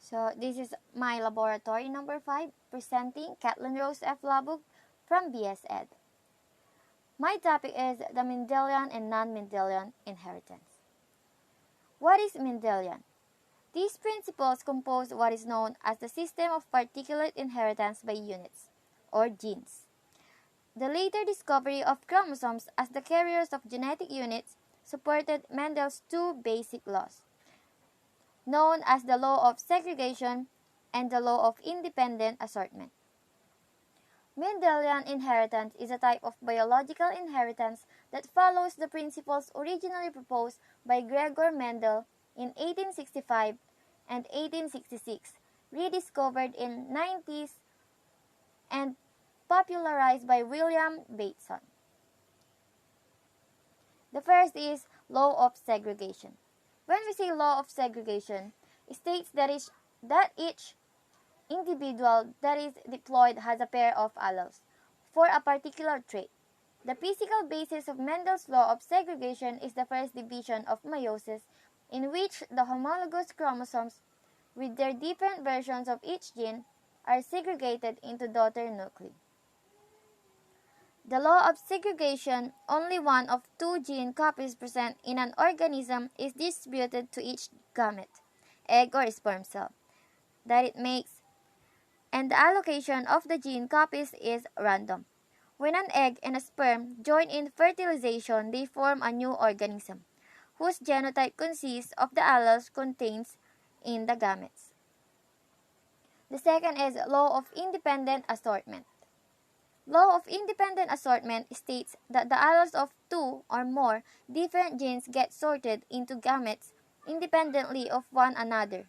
So this is my laboratory number 5 presenting Kathleen Rose F. Labog from BS Ed. My topic is the Mendelian and non-Mendelian inheritance. What is Mendelian? These principles compose what is known as the system of particulate inheritance by units, or genes. The later discovery of chromosomes as the carriers of genetic units supported Mendel's two basic laws, known as the law of segregation and the law of independent assortment. Mendelian inheritance is a type of biological inheritance that follows the principles originally proposed by Gregor Mendel in 1865 and 1866, rediscovered in 90s, and popularized by William Bateson. The first is law of segregation. When we say law of segregation, it states that each individual that is diploid has a pair of alleles for a particular trait. The physical basis of Mendel's law of segregation is the first division of meiosis, in which the homologous chromosomes with their different versions of each gene are segregated into daughter nuclei. The law of segregation, only one of two gene copies present in an organism is distributed to each gamete, egg or sperm cell, that it makes, and the allocation of the gene copies is random. When an egg and a sperm join in fertilization, they form a new organism, whose genotype consists of the alleles contained in the gametes. The second is law of independent assortment. Law of independent assortment states that the alleles of two or more different genes get sorted into gametes independently of one another.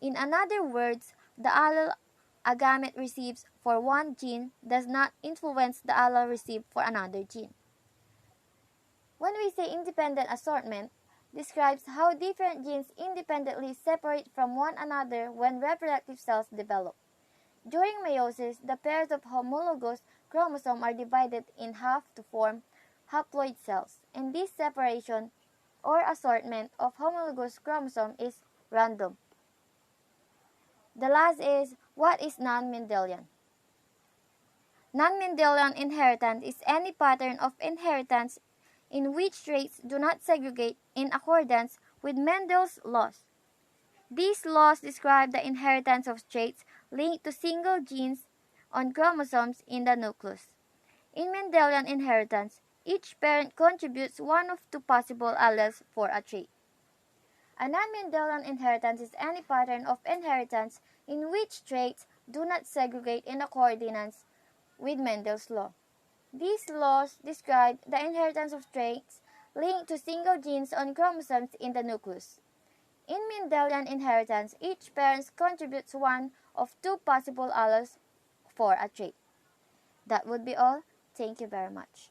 In other words, the allele a gamete receives for one gene does not influence the allele received for another gene. When we say independent assortment, describes how different genes independently separate from one another when reproductive cells develop. During meiosis, the pairs of homologous chromosomes are divided in half to form haploid cells, and this separation or assortment of homologous chromosomes is random. The last is, what is non-Mendelian? Non-Mendelian inheritance is any pattern of inheritance in which traits do not segregate in accordance with Mendel's laws. These laws describe the inheritance of traits linked to single genes on chromosomes in the nucleus. In Mendelian inheritance, each parent contributes one of two possible alleles for a trait. A non-Mendelian inheritance is any pattern of inheritance in which traits do not segregate in accordance with Mendel's law. These laws describe the inheritance of traits linked to single genes on chromosomes in the nucleus. In Mendelian inheritance, each parent contributes one of two possible alleles for a trait. That would be all. Thank you very much.